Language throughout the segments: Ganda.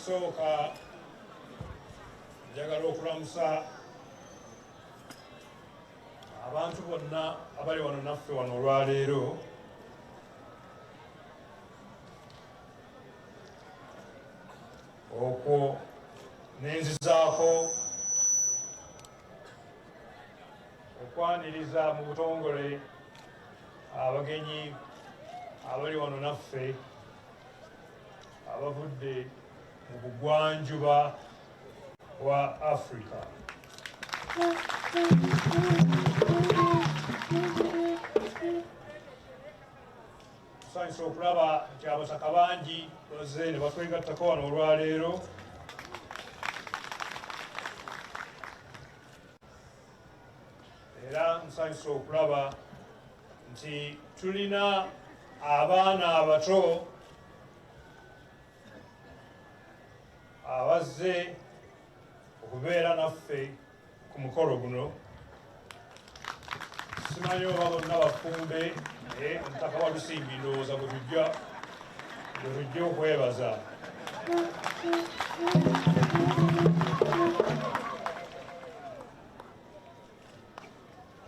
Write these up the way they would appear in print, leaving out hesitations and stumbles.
kusooka njagala okulamusa abantu bonna abali wano naffe wano olwaleero okwo nenzizaako okwaniriza mu butongole abagenyi abali wano naffe abavudde mu bugwanjuba bwa Africa. Tusanyusa okulaba nti abataka bangi bazze ne batwegattako wano olwaleero. Era nsanyusa okulaba nti tulina abaana abato abazze okubeera naffe ku mukolo guno. Simanyi oba bonna bafumbe naye omutaka wa Lusimbi ndowooza bwe tujja okwebaza.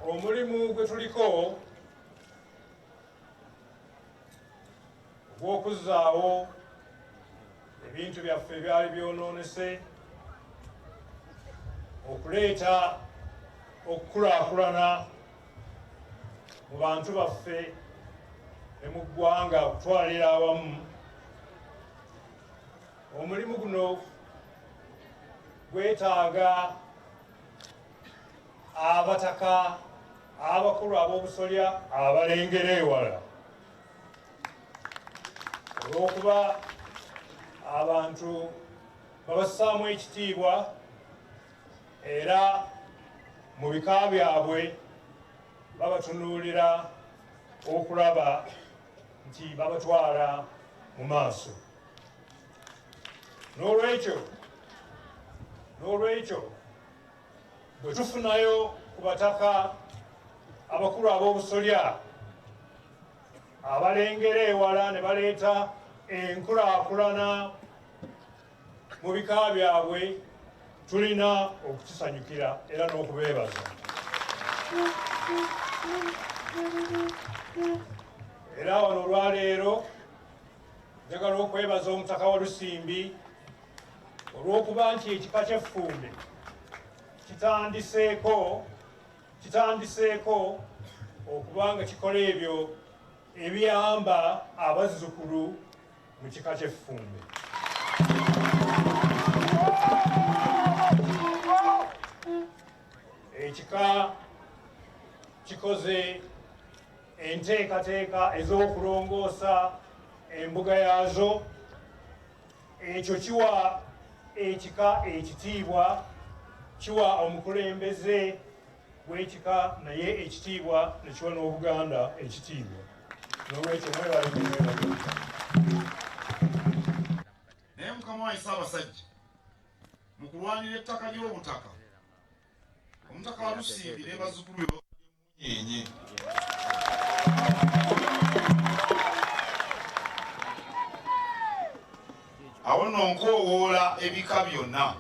Omulimu gwe tuliko ogw'okuzzaawo ebintu byaffe ebyali byonoonese, okuleeta okukulaakulana mu bantu baffe ne mu ggwanga, okutwalira awamu. Omulimu guno gwetaaga abataka abakulu ab'obusolya abalengera ewala, olw'okuba abantu babassaamu ekitiibwa era mu bika byabwe babatunuulira okulaba nti babatwala mu maaso. N'olwekyo bwe tufunayo ku bataka abakulu ab'obusolya abalengera ewala ne baleeta enkulaakulana mu bika byabwe, tulina okukisanyukira era n'okubeebaza. Era wano olwaleero njagala okwebaza omutaka wa Lusimbi olw'okuba nti ekika ky'effumbe kitandiseeko okuba nga kikola ebyo ebiyamba abazzukulu mu kika ky'effumbe. Ekika kikoze enteekateeka ez'okulongoosa embuga yaazo. Ekyo kiwa ekika ekitiibwa, kiwa omukulembeze w'ekika naye ekitiibwa, ne kiwa n'Obuganda ekitiibwa. N'olwekyo mwebale. Naye Mukama wange Ssaabasajja, mu kulwanira ettaka ly'Obutaka, omutaka wa Lusimbi ne bazzukulu be bamunyenye. Awo nno nkoowoola ebika byonna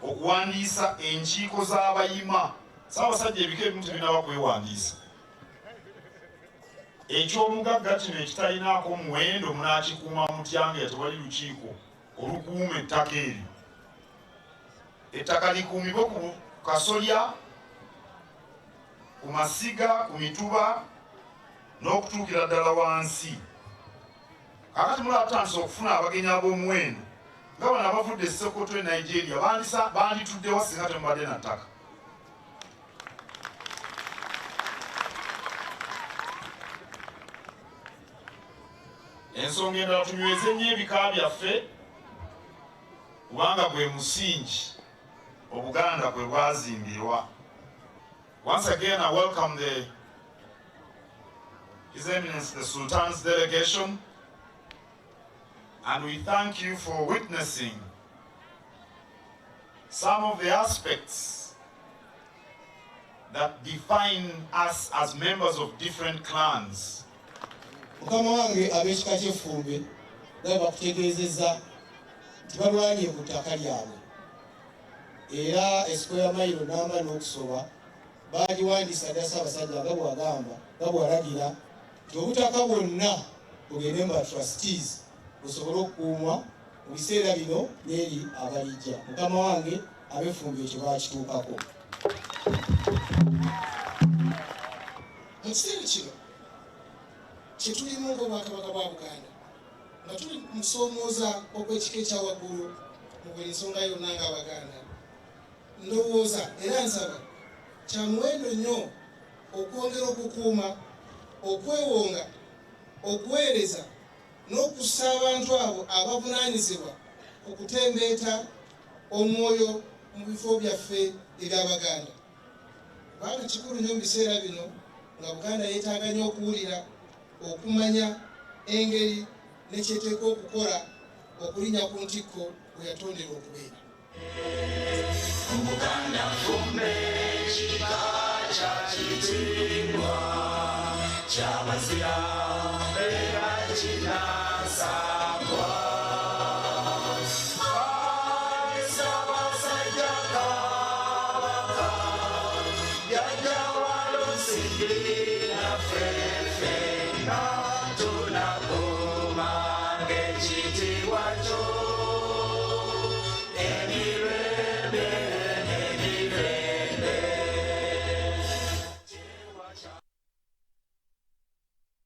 okuwandiisa enkiiko z'abayima. Ssaabasajja, ebika ebimu tebinaba kwewandiisa. Eky'omugagga kino ekitalinaako muwendo munaakikuuma mutya nga tewali lukiiko olukuuma ettaka eryo? Ettaka likuumibwe ku kasolya, ku masiga, ku mituba n'okutuukira ddala wansi. Kakati mulaba tutandise okufuna abagenyi ab'omuwendo nga bano abavudde e Sokoto e Nigeria, bandituddewa singa temubadde na ttaka. Ensonga endala tunyweze nnyo ebika byaffe kubanga gwe musingi Obuganda kwe bwazimbirwa. Once again, I welcome His Eminence the Sultan's delegation, and we thank you for witnessing some of the aspects that define us as members of different clans. Mukama wange ab'ekika ky'effumbe nga bakutegeezezza nti balwanye ku ttaka lyabwe, era esquare mile namba n'okusoba bagiwandiisa dda Ssaabasajja nga bw'agamba nga bw'alagira nti obutaka bwonna bugende mu trustees busobole okukuumwa mu biseera bino n'eri abalijja. Mukama wange Bw'effumbe ekyo baakituukako. Mu kiseera kino kye tulimu ng'Obwakabaka bwa Buganda nga tuli musoomooza okw'ekika ekya waggulu mu buli nsonga yonna ng'Abaganda, ndowooza era nsaba kya muwendo nnyo okwongera okukuuma, okwewonga, okuweereza n'okussa abantu abo abavunaanyizibwa okutembeeta omwoyo mu bifo byaffe eby'Abaganda. Kubanga kikulu nnyo mu biseera bino nga Buganda yeetaaga nnyo okuwulira, okumanya engeri nekyeteeka okukola okulinnya ku ntikko bwe yatonderwa okubeera. Omuganda Bw'effumbe kika kya kitiibwa ky'abazira era kinaasangwa. Ssaabasajja Kabaka yajja wano nsigirira ffenna tunakuuma ng'ekitiibwa kyo